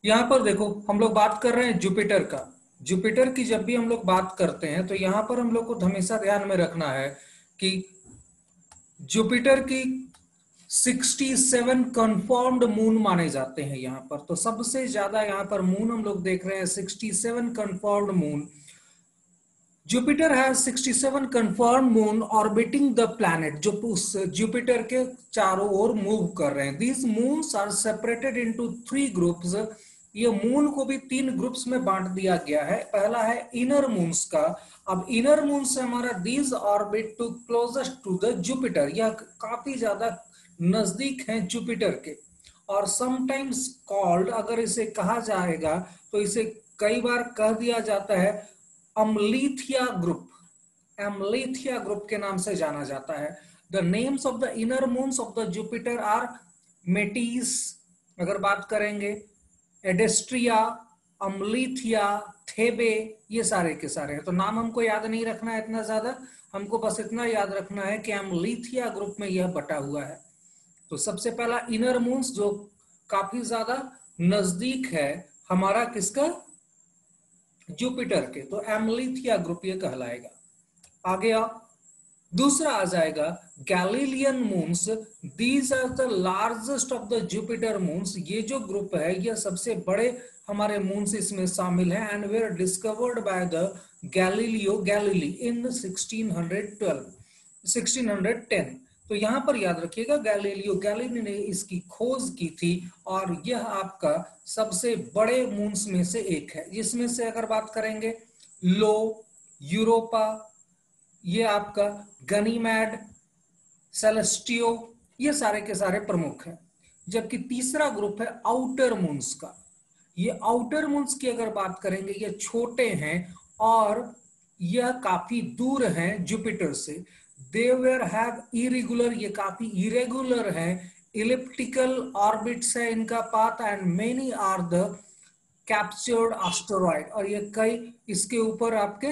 यहाँ पर देखो, हम लोग बात कर रहे हैं जुपिटर का। जुपिटर की जब भी हम लोग बात करते हैं तो यहाँ पर हम लोग को हमेशा ध्यान में रखना है कि जुपिटर की 67 कंफर्म्ड मून माने जाते हैं यहाँ पर। तो सबसे ज्यादा यहाँ पर मून हम लोग देख रहे हैं 67 confirmed moon. Jupiter has 67 confirmed moon orbiting the planet, जो उस जुपिटर के चारों ओर मूव कर रहे हैं। These moons are separated into 3 groups. ये मून को भी 3 ग्रुप्स में बांट दिया गया है। पहला है इनर मून्स का। अब इनर मून से हमारा these orbit to closest to the Jupiter, यह काफी ज्यादा नजदीक है जुपिटर के। और समटाइम्स कॉल्ड, अगर इसे कहा जाएगा तो इसे कई बार कह दिया जाता है अम्लीथिया ग्रुप। एम्लीथिया ग्रुप के नाम से जाना जाता है। The names of the inner moons of the Jupiter are Metis, अगर बात करेंगे, एडेस्ट्रिया, अम्लीथिया, थेबे, ये सारे के सारे हैं। तो नाम हमको याद नहीं रखना है इतना ज्यादा, हमको बस इतना याद रखना है कि एम्लीथिया ग्रुप में यह बटा हुआ है। तो सबसे पहला इनर मून्स जो काफी ज्यादा नजदीक है हमारा किसका, जुपिटर के, तो एम्लीथिया ग्रुप ये कहलाएगा। आगे आओ, दूसरा आ जाएगा Galilean moons. These are the largest of the Jupiter moons. ये जो ग्रुप है यह सबसे बड़े हमारे मून्स इसमें शामिल है। And were discovered by the Galileo Galilei in 1610। तो यहां पर याद रखिएगा गैलीलियो गैलीली ने इसकी खोज की थी और यह आपका सबसे बड़े मून्स में से एक है। इसमें से अगर बात करेंगे लो, यूरोपा, ये आपका गनीमेड, सेलेस्टियो, ये सारे के सारे प्रमुख हैं। जबकि तीसरा ग्रुप है आउटर मून्स का। ये आउटर मून्स की अगर बात करेंगे, ये छोटे हैं और यह काफी दूर हैं जुपिटर से। दे वेर हैव इरेगुलर, ये काफी इरेगुलर है। इलिप्टिकल ऑर्बिट्स है इनका path and many are the captured asteroid, और ये कई इसके ऊपर आपके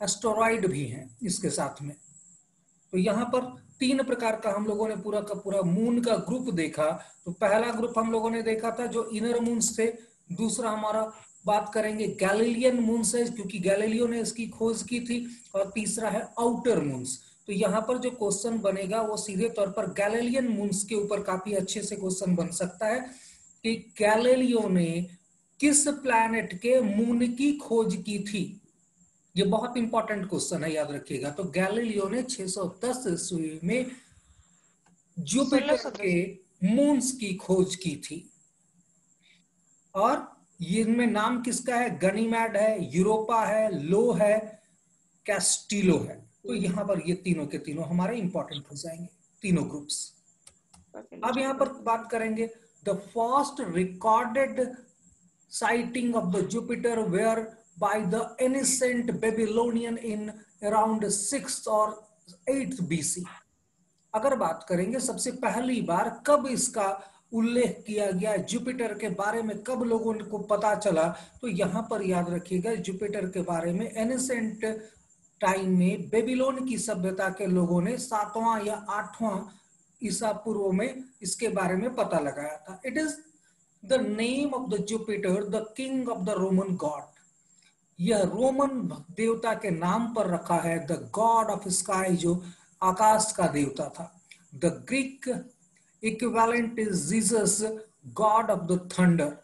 एस्टेरॉइड भी हैं इसके साथ में। तो यहां पर 3 प्रकार का हम लोगों ने पूरा का पूरा मून का ग्रुप देखा। तो पहला ग्रुप हम लोगों ने देखा था जो इनर मून्स थे। दूसरा हमारा बात करेंगे गैलीलियन मून से, क्योंकि गैलीलियो ने इसकी खोज की थी। और तीसरा है आउटर मून्स। तो यहाँ पर जो क्वेश्चन बनेगा वो सीधे तौर पर गैलीलियन मून्स के ऊपर काफी अच्छे से क्वेश्चन बन सकता है कि गैलीलियो ने किस प्लैनेट के मून की खोज की थी। ये बहुत इंपॉर्टेंट क्वेश्चन है, याद रखिएगा। तो गैलीलियो ने 610 ईस्वी में सोलह जुपिटर सौ के दस मून्स की खोज की थी। और इनमें नाम किसका है, गनीमेड है, यूरोपा है, लो है, कैस्टिलो है। तो यहां पर ये तीनों के तीनों हमारे इंपॉर्टेंट हो जाएंगे, तीनों ग्रुप्स। अब यहां पर बात करेंगे the first recorded sighting of the Jupiter were by the ancient Babylonian in around 6th और 8th BC। अगर बात करेंगे सबसे पहली बार कब इसका उल्लेख किया गया, जुपिटर के बारे में कब लोगों को पता चला, तो यहां पर याद रखिएगा जुपिटर के बारे में एनिसेंट टाइम में बेबीलोन की सभ्यता के लोगों ने 7वां या 8वां ईसा पूर्व में इसके बारे में पता लगाया था। It is the name of the Jupiter the king of the Roman God. यह रोमन देवता के नाम पर रखा है, द गॉड ऑफ स्काई, जो आकाश का देवता था। The Greek equivalent is Jesus, God of the thunder.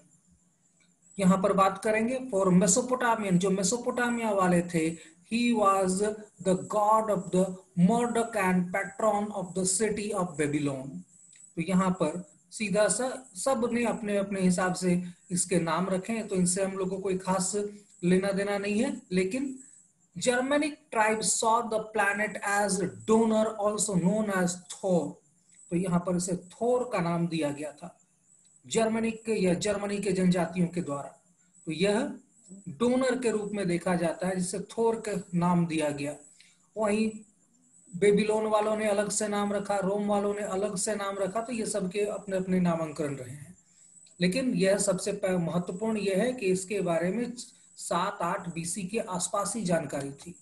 यहां पर बात करेंगे फॉर मेसोपोटामियन, जो मेसोपोटामिया वाले थे, he was the God of the मर्डक and patron of the city of Babylon. तो यहाँ पर सीधा सा सब ने अपने अपने हिसाब से इसके नाम रखे हैं, तो इनसे हम लोग को कोई खास लेना देना नहीं है। लेकिन Germanic tribe saw the planet as Donar, also known as Thor. तो यहाँ पर इसे थोर का नाम दिया गया था जर्मनिक या जर्मनी के जनजातियों के द्वारा। तो यह डोनर के रूप में देखा जाता है, जिसे थोर का नाम दिया गया। वहीं बेबीलोन वालों ने अलग से नाम रखा, रोम वालों ने अलग से नाम रखा। तो ये सबके अपने अपने नामांकन रहे हैं। लेकिन यह सबसे महत्वपूर्ण यह है कि इसके बारे में 7-8 बीसी के आसपास ही जानकारी थी।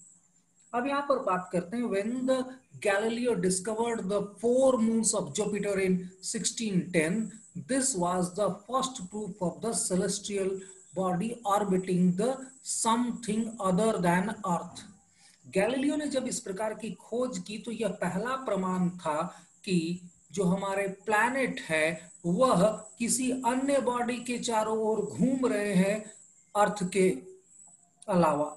अब यहां पर बात करते हैं when the Galileo discovered the 4 moons of Jupiter in 1610, This was the first proof of the celestial body orbiting the something other than Earth. Galileo ने जब इस प्रकार की खोज की तो यह पहला प्रमाण था कि जो हमारे प्लैनेट है वह किसी अन्य बॉडी के चारों ओर घूम रहे हैं अर्थ के अलावा।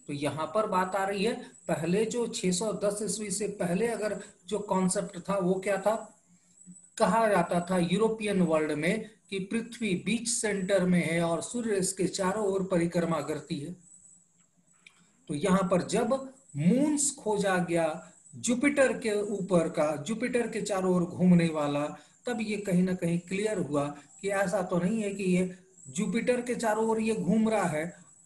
तो यहां पर बात आ रही है पहले जो 610 ईस्वी से पहले अगर जो कॉन्सेप्ट था वो क्या था, कहा जाता था यूरोपियन वर्ल्ड में कि पृथ्वी बीच सेंटर में है और सूर्य इसके चारों ओर परिक्रमा करती है। तो यहां पर जब मून्स खोजा गया जुपिटर के ऊपर का, जुपिटर के चारों ओर घूमने वाला, तब ये कहीं ना कहीं क्लियर हुआ कि ऐसा तो नहीं है कि ये जुपिटर के चारों ओर ये घूम रहा है,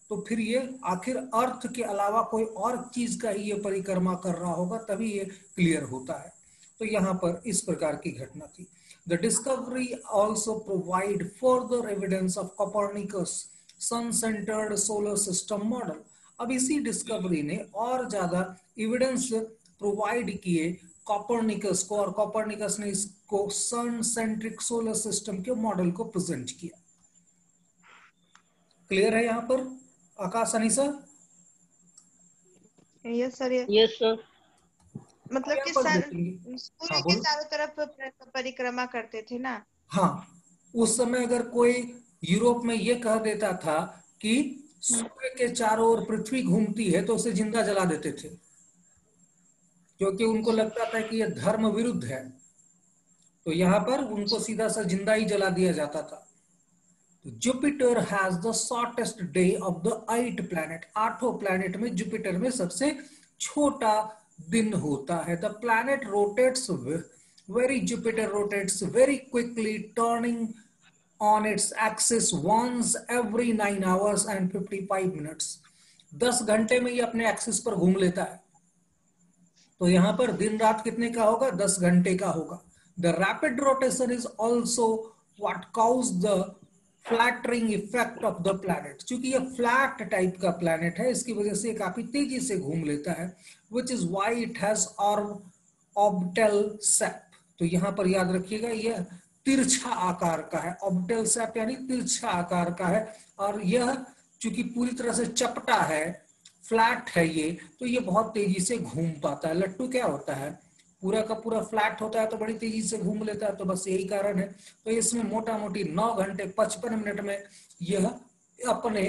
तो फिर ये आखिर अर्थ के अलावा कोई और चीज का ही ये परिक्रमा कर रहा होगा, तभी ये क्लियर होता है। तो यहाँ पर इस प्रकार की घटना थी। The discovery also provide further evidence of Copernicus sun centred solar system model. अब इसी डिस्कवरी ने और ज्यादा एविडेंस प्रोवाइड किए कोपर्निकस को, और कोपर्निकस ने इसको सन सेंट्रिक सोलर सिस्टम के मॉडल को प्रेजेंट किया। क्लियर है यहाँ पर Aakash, Anisa? Yes sir. Yes sir. मतलब कि सूर्य के चारों तरफ परिक्रमा करते थे ना। हाँ, उस समय अगर कोई यूरोप में ये कह देता था कि सूर्य के चारों ओर पृथ्वी घूमती है तो उसे जिंदा जला देते थे, क्योंकि उनको लगता था कि यह धर्म विरुद्ध है। तो यहां पर उनको सीधा सा जिंदा ही जला दिया जाता था। Jupiter has the shortest day of the 8 planet. 8 planet में जुपिटर में सबसे छोटा दिन होता है। The planet rotates very, Jupiter rotates very quickly, turning on its axis once every 9 hours and 55 minutes। 10 घंटे में ये अपने एक्सिस पर घूम लेता है। तो यहां पर दिन रात कितने का होगा? 10 घंटे का होगा। The rapid rotation is also what cause the flattering effect of the planet. चूंकि ये फ्लैट टाइप का प्लैनेट है, इसकी वजह से काफी तेजी से घूम लेता है। Which is why it has orbital shape. तो यहां पर याद रखिएगा यह तिरछा आकार का है। ऑर्बिटल सेप यानी तिरछा आकार का है, और यह चूंकि पूरी तरह से चपटा है, फ्लैट है ये, तो ये बहुत तेजी से घूम पाता है। लट्टू क्या होता है, पूरा का पूरा फ्लैट होता है तो बड़ी तेजी से घूम लेता है, तो बस यही कारण है। तो इसमें मोटा मोटी 9 घंटे 55 मिनट में यह अपने